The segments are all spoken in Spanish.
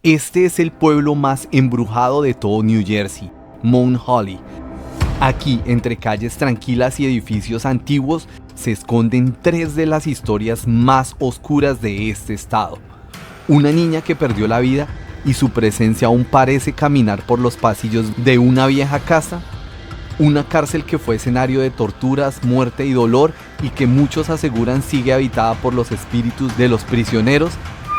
Este es el pueblo más embrujado de todo New Jersey, Mount Holly. Aquí, entre calles tranquilas y edificios antiguos, se esconden tres de las historias más oscuras de este estado. Una niña que perdió la vida y su presencia aún parece caminar por los pasillos de una vieja casa. Una cárcel que fue escenario de torturas, muerte y dolor y que muchos aseguran sigue habitada por los espíritus de los prisioneros.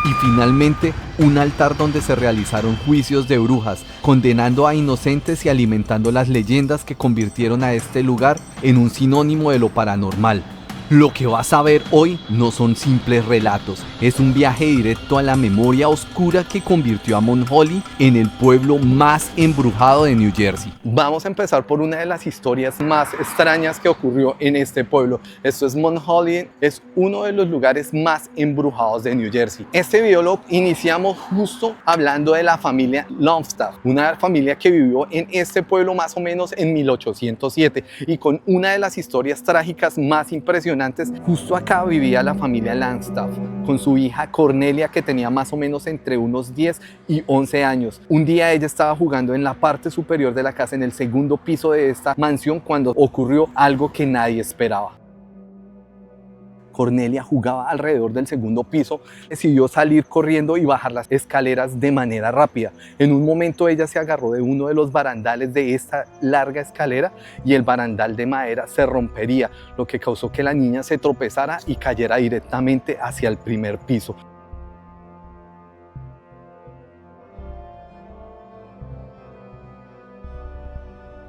Y finalmente, un altar donde se realizaron juicios de brujas, condenando a inocentes y alimentando las leyendas que convirtieron a este lugar en un sinónimo de lo paranormal. Lo que vas a ver hoy no son simples relatos, es un viaje directo a la memoria oscura que convirtió a Mount Holly en el pueblo más embrujado de New Jersey. Vamos a empezar por una de las historias más extrañas que ocurrió en este pueblo. Esto es Mount Holly, es uno de los lugares más embrujados de New Jersey. Este video lo iniciamos justo hablando de la familia Longstaff, una familia que vivió en este pueblo más o menos en 1807 y con una de las historias trágicas más impresionantes. Justo acá vivía la familia Longstaff con su hija Cornelia, que tenía más o menos entre unos 10 y 11 años. Un día ella estaba jugando en la parte superior de la casa, en el segundo piso de esta mansión, cuando ocurrió algo que nadie esperaba. Cornelia jugaba alrededor del segundo piso, decidió salir corriendo y bajar las escaleras de manera rápida. En un momento ella se agarró de uno de los barandales de esta larga escalera y el barandal de madera se rompería, lo que causó que la niña se tropezara y cayera directamente hacia el primer piso.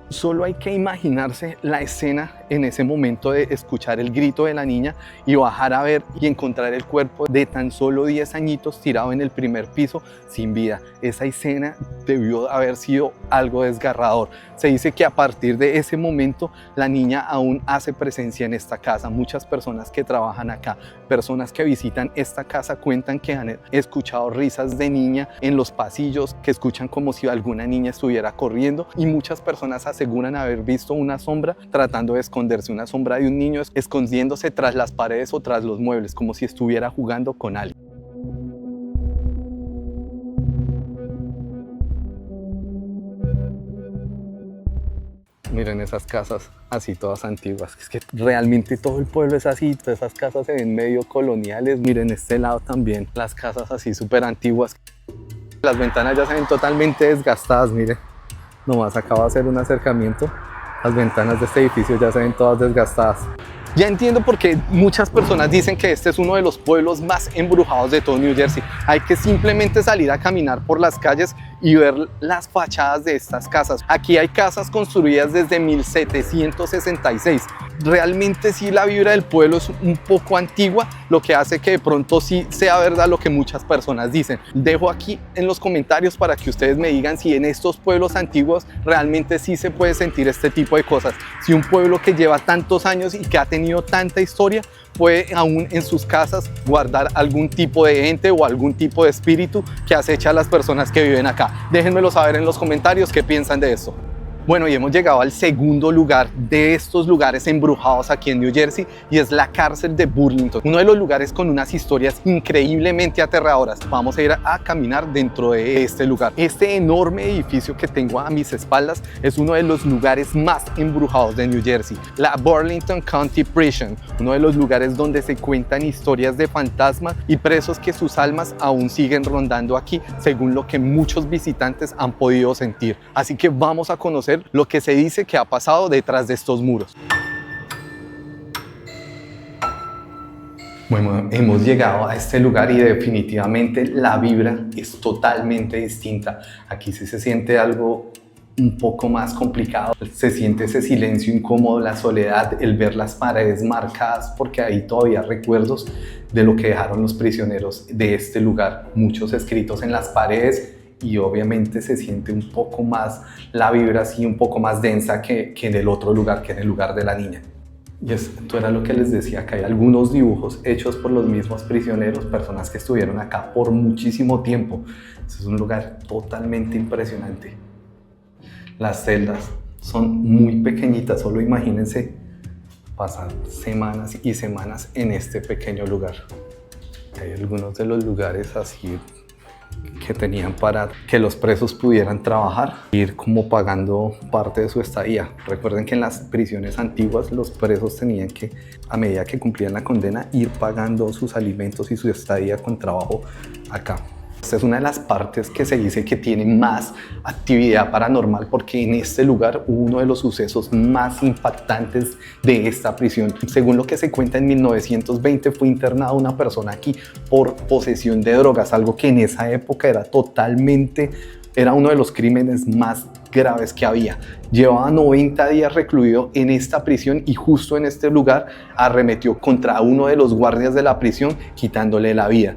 Solo hay que imaginarse la escena en ese momento de escuchar el grito de la niña y bajar a ver y encontrar el cuerpo de tan solo 10 añitos tirado en el primer piso sin vida. Esa escena debió haber sido algo desgarrador. Se dice que a partir de ese momento la niña aún hace presencia en esta casa. Muchas personas que trabajan acá, personas que visitan esta casa cuentan que han escuchado risas de niña en los pasillos, que escuchan como si alguna niña estuviera corriendo, y muchas personas aseguran haber visto una sombra tratando de esconderse, una sombra de un niño escondiéndose tras las paredes o tras los muebles, como si estuviera jugando con alguien. Miren esas casas así todas antiguas, es que realmente todo el pueblo es así, todas esas casas se ven medio coloniales. Miren este lado también, las casas así súper antiguas. Las ventanas ya se ven totalmente desgastadas, miren. Nomás acabo de hacer un acercamiento, las ventanas de este edificio ya se ven todas desgastadas. Ya entiendo por qué muchas personas dicen que este es uno de los pueblos más embrujados de todo New Jersey. Hay que simplemente salir a caminar por las calles y ver las fachadas de estas casas. Aquí hay casas construidas desde 1766. Realmente sí, la vibra del pueblo es un poco antigua, lo que hace que de pronto sí sea verdad lo que muchas personas dicen. Dejo aquí en los comentarios para que ustedes me digan si en estos pueblos antiguos realmente sí se puede sentir este tipo de cosas. Si un pueblo que lleva tantos años y que ha tenido tanta historia puede aún en sus casas guardar algún tipo de ente o algún tipo de espíritu que acecha a las personas que viven acá. Déjenmelo saber en los comentarios qué piensan de esto. Bueno, y hemos llegado al segundo lugar de estos lugares embrujados aquí en New Jersey, y es la cárcel de Burlington, uno de los lugares con unas historias increíblemente aterradoras. Vamos a ir a caminar dentro de este lugar. Este enorme edificio que tengo a mis espaldas es uno de los lugares más embrujados de New Jersey, la Burlington County Prison, uno de los lugares donde se cuentan historias de fantasmas y presos que sus almas aún siguen rondando aquí, según lo que muchos visitantes han podido sentir. Así que vamos a conocer lo que se dice que ha pasado detrás de estos muros. Bueno, hemos llegado a este lugar y definitivamente la vibra es totalmente distinta. Aquí sí se siente algo un poco más complicado. Se siente ese silencio incómodo, la soledad, el ver las paredes marcadas, porque hay todavía recuerdos de lo que dejaron los prisioneros de este lugar. Muchos escritos en las paredes, y obviamente se siente un poco más la vibra así, un poco más densa que en el otro lugar, que en el lugar de la niña. Y esto era lo que les decía, que hay algunos dibujos hechos por los mismos prisioneros, personas que estuvieron acá por muchísimo tiempo. Es un lugar totalmente impresionante. Las celdas son muy pequeñitas, solo imagínense pasar semanas y semanas en este pequeño lugar. Hay algunos de los lugares así que tenían para que los presos pudieran trabajar, ir como pagando parte de su estadía. Recuerden que en las prisiones antiguas los presos tenían que, a medida que cumplían la condena, ir pagando sus alimentos y su estadía con trabajo acá. Esta es una de las partes que se dice que tiene más actividad paranormal, porque en este lugar hubo uno de los sucesos más impactantes de esta prisión. Según lo que se cuenta, en 1920 fue internada una persona aquí por posesión de drogas, algo que en esa época era uno de los crímenes más graves que había. Llevaba 90 días recluido en esta prisión y justo en este lugar arremetió contra uno de los guardias de la prisión, quitándole la vida.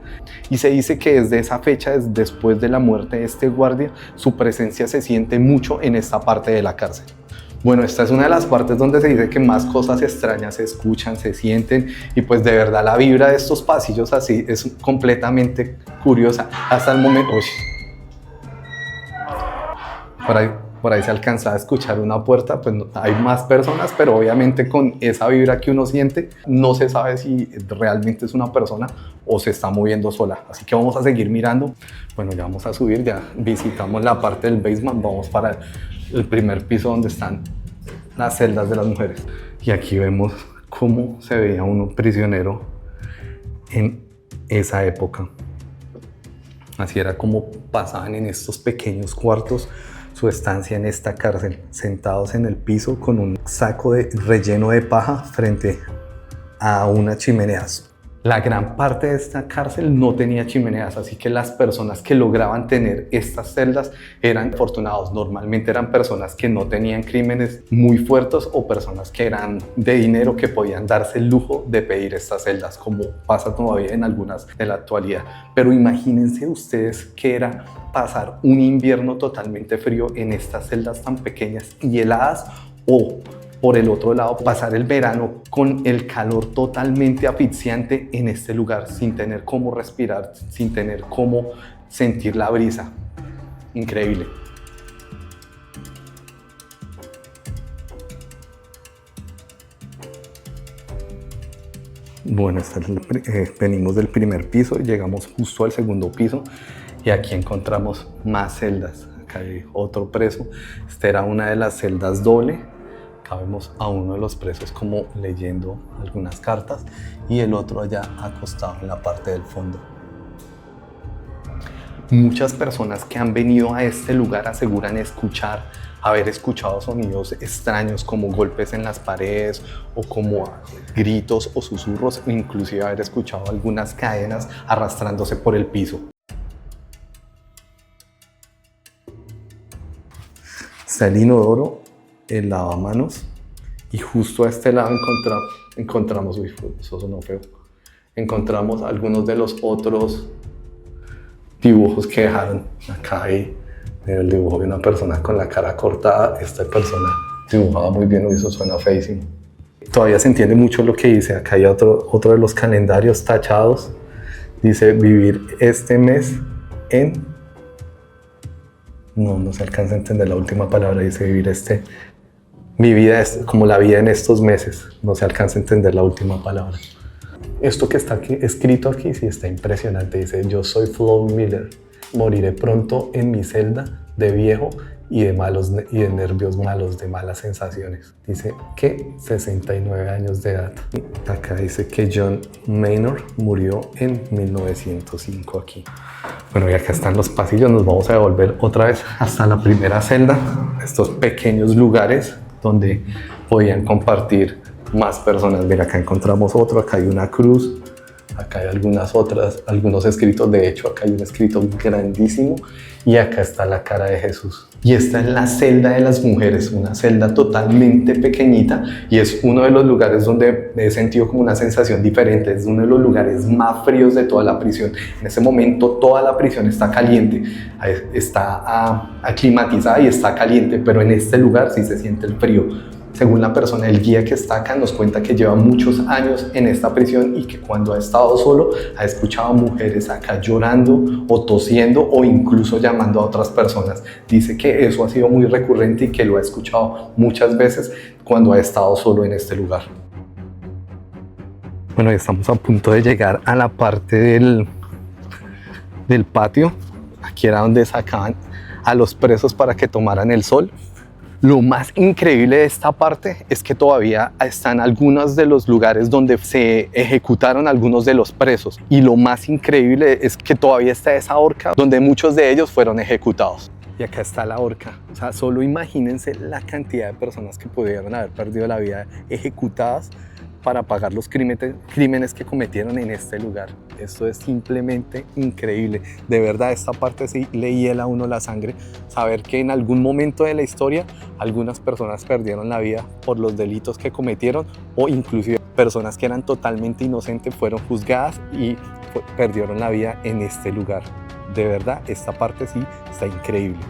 Y se dice que desde esa fecha, después de la muerte de este guardia, su presencia se siente mucho en esta parte de la cárcel. Bueno, esta es una de las partes donde se dice que más cosas extrañas se escuchan, se sienten, y pues de verdad la vibra de estos pasillos así es completamente curiosa. Hasta el momento... Uy. Por ahí se alcanza a escuchar una puerta, pues no, hay más personas, pero obviamente con esa vibra que uno siente, no se sabe si realmente es una persona o se está moviendo sola. Así que vamos a seguir mirando. Bueno, ya vamos a subir, ya visitamos la parte del basement, vamos para el primer piso donde están las celdas de las mujeres. Y aquí vemos cómo se veía uno prisionero en esa época. Así era como pasaban en estos pequeños cuartos su estancia en esta cárcel, sentados en el piso con un saco relleno de paja frente a unas chimeneas. La gran parte de esta cárcel no tenía chimeneas, así que las personas que lograban tener estas celdas eran afortunados. Normalmente eran personas que no tenían crímenes muy fuertes o personas que eran de dinero, que podían darse el lujo de pedir estas celdas, como pasa todavía en algunas de la actualidad. Pero imagínense ustedes que era pasar un invierno totalmente frío en estas celdas tan pequeñas y heladas, o por el otro lado, pasar el verano con el calor totalmente asfixiante en este lugar, sin tener cómo respirar, sin tener cómo sentir la brisa. Increíble. Bueno, venimos del primer piso y llegamos justo al segundo piso, y aquí encontramos más celdas. Acá hay otro preso. Esta era una de las celdas doble. Acá vemos a uno de los presos como leyendo algunas cartas y el otro allá acostado en la parte del fondo. Muchas personas que han venido a este lugar aseguran haber escuchado sonidos extraños, como golpes en las paredes o como gritos o susurros, o inclusive haber escuchado algunas cadenas arrastrándose por el piso. Está el inodoro, el lavamanos, y justo a este lado encontramos, uy, eso sonó feo, encontramos algunos de los otros dibujos que dejaron. Acá hay el dibujo de una persona con la cara cortada. Esta persona dibujaba muy bien, y eso suena feísimo. Todavía se entiende mucho lo que dice. Acá hay otro de los calendarios tachados. Dice vivir este mes en... No se alcanza a entender la última palabra. Dice vivir mi vida es como la vida en estos meses. No se alcanza a entender la última palabra. Esto que está aquí, escrito aquí, sí está impresionante. Dice: yo soy Flo Miller, moriré pronto en mi celda de viejo y de nervios malos, de malas sensaciones. Dice que 69 años de edad. Acá dice que John Maynard murió en 1905 aquí. Bueno, y acá están los pasillos. Nos vamos a devolver otra vez hasta la primera celda. Estos pequeños lugares donde podían compartir más personas. Mira, acá encontramos otro, acá hay una cruz, acá hay algunos escritos. De hecho, acá hay un escrito grandísimo, y acá está la cara de Jesús. Y esta es la celda de las mujeres, una celda totalmente pequeñita, y es uno de los lugares donde he sentido como una sensación diferente. Es uno de los lugares más fríos de toda la prisión. En ese momento toda la prisión está caliente, está aclimatizada y está caliente, pero en este lugar sí se siente el frío. Según la persona, el guía que está acá, nos cuenta que lleva muchos años en esta prisión y que cuando ha estado solo ha escuchado a mujeres acá llorando o tosiendo o incluso llamando a otras personas. Dice que eso ha sido muy recurrente y que lo ha escuchado muchas veces cuando ha estado solo en este lugar. Bueno, estamos a punto de llegar a la parte del patio. Aquí era donde sacaban a los presos para que tomaran el sol. Lo más increíble de esta parte es que todavía están algunos de los lugares donde se ejecutaron algunos de los presos. Y lo más increíble es que todavía está esa horca donde muchos de ellos fueron ejecutados. Y acá está la horca. O sea, solo imagínense la cantidad de personas que pudieron haber perdido la vida ejecutadas para pagar los crímenes que cometieron en este lugar. Esto es simplemente increíble. De verdad, esta parte sí le hiela a uno la sangre. Saber que en algún momento de la historia algunas personas perdieron la vida por los delitos que cometieron, o inclusive personas que eran totalmente inocentes fueron juzgadas y perdieron la vida en este lugar. De verdad, esta parte sí está increíble.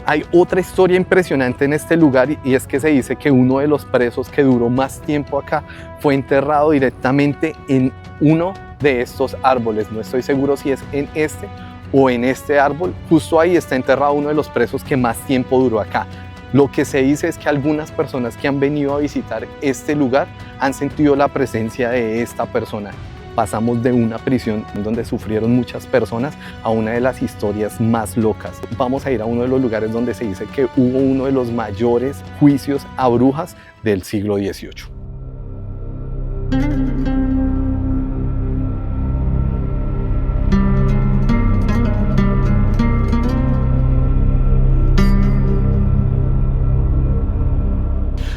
Hay otra historia impresionante en este lugar, y es que se dice que uno de los presos que duró más tiempo acá fue enterrado directamente en uno de estos árboles. No estoy seguro si es en este o en este árbol. Justo ahí está enterrado uno de los presos que más tiempo duró acá. Lo que se dice es que algunas personas que han venido a visitar este lugar han sentido la presencia de esta persona. Pasamos de una prisión donde sufrieron muchas personas a una de las historias más locas. Vamos a ir a uno de los lugares donde se dice que hubo uno de los mayores juicios a brujas del siglo XVIII.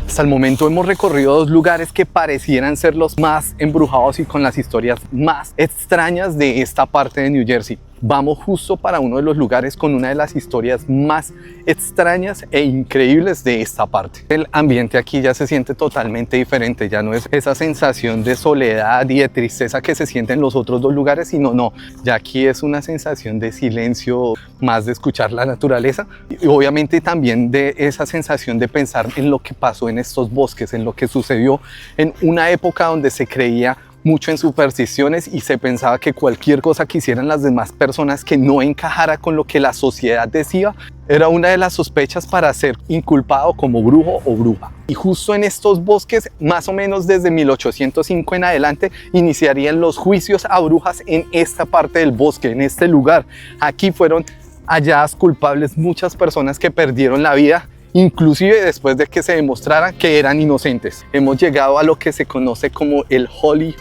Hasta el momento hemos recorrido dos lugares que parecieran ser los más embrujados y con las historias más extrañas de esta parte de New Jersey. Vamos justo para uno de los lugares con una de las historias más extrañas e increíbles de esta parte. El ambiente aquí ya se siente totalmente diferente, ya no es esa sensación de soledad y de tristeza que se siente en los otros dos lugares, sino ya aquí es una sensación de silencio, más de escuchar la naturaleza, y obviamente también de esa sensación de pensar en lo que pasó en estos bosques, en lo que sucedió en una época donde se creía mucho en supersticiones y se pensaba que cualquier cosa que hicieran las demás personas que no encajara con lo que la sociedad decía era una de las sospechas para ser inculpado como brujo o bruja. Y justo en estos bosques, más o menos desde 1805 en adelante, iniciarían los juicios a brujas en esta parte del bosque, en este lugar. Aquí fueron halladas culpables muchas personas que perdieron la vida, inclusive después de que se demostrara que eran inocentes. Hemos llegado a lo que se conoce como el Holy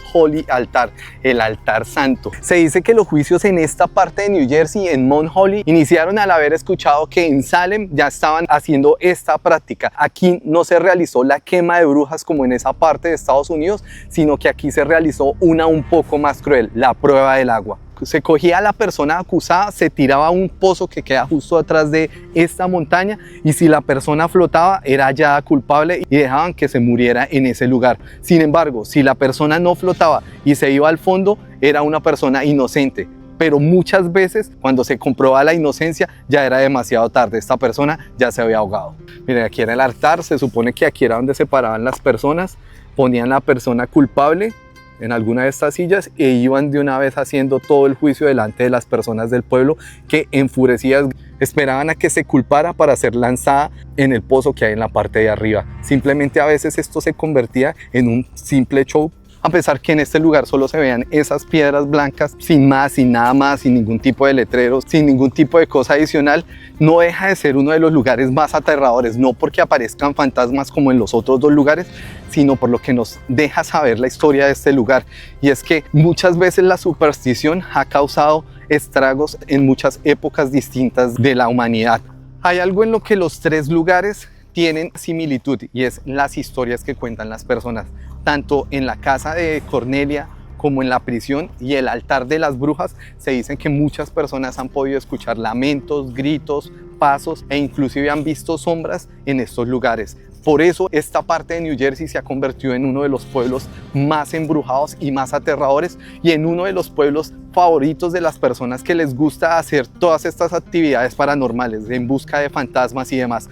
Altar, el altar santo. Se dice que los juicios en esta parte de New Jersey, en Mount Holly, iniciaron al haber escuchado que en Salem ya estaban haciendo esta práctica. Aquí no se realizó la quema de brujas como en esa parte de Estados Unidos, sino que aquí se realizó una un poco más cruel, la prueba del agua. Se cogía a la persona acusada, se tiraba a un pozo que queda justo atrás de esta montaña, y si la persona flotaba era hallada culpable y dejaban que se muriera en ese lugar. Sin embargo, si la persona no flotaba y se iba al fondo, era una persona inocente. Pero muchas veces cuando se comprobaba la inocencia ya era demasiado tarde, esta persona ya se había ahogado. Miren, aquí era el altar, se supone que aquí era donde se paraban las personas, ponían a la persona culpable en alguna de estas sillas e iban de una vez haciendo todo el juicio delante de las personas del pueblo, que enfurecidas esperaban a que se culpara para ser lanzada en el pozo que hay en la parte de arriba. Simplemente a veces esto se convertía en un simple show, a pesar que en este lugar solo se vean esas piedras blancas, sin más, sin nada más, sin ningún tipo de letreros, sin ningún tipo de cosa adicional. No deja de ser uno de los lugares más aterradores, no porque aparezcan fantasmas como en los otros dos lugares, sino por lo que nos deja saber la historia de este lugar. Y es que muchas veces la superstición ha causado estragos en muchas épocas distintas de la humanidad. Hay algo en lo que los tres lugares tienen similitud, y es las historias que cuentan las personas. Tanto en la casa de Cornelia como en la prisión y el altar de las brujas, se dicen que muchas personas han podido escuchar lamentos, gritos, pasos e inclusive han visto sombras en estos lugares. Por eso esta parte de New Jersey se ha convertido en uno de los pueblos más embrujados y más aterradores, y en uno de los pueblos favoritos de las personas que les gusta hacer todas estas actividades paranormales en busca de fantasmas y demás.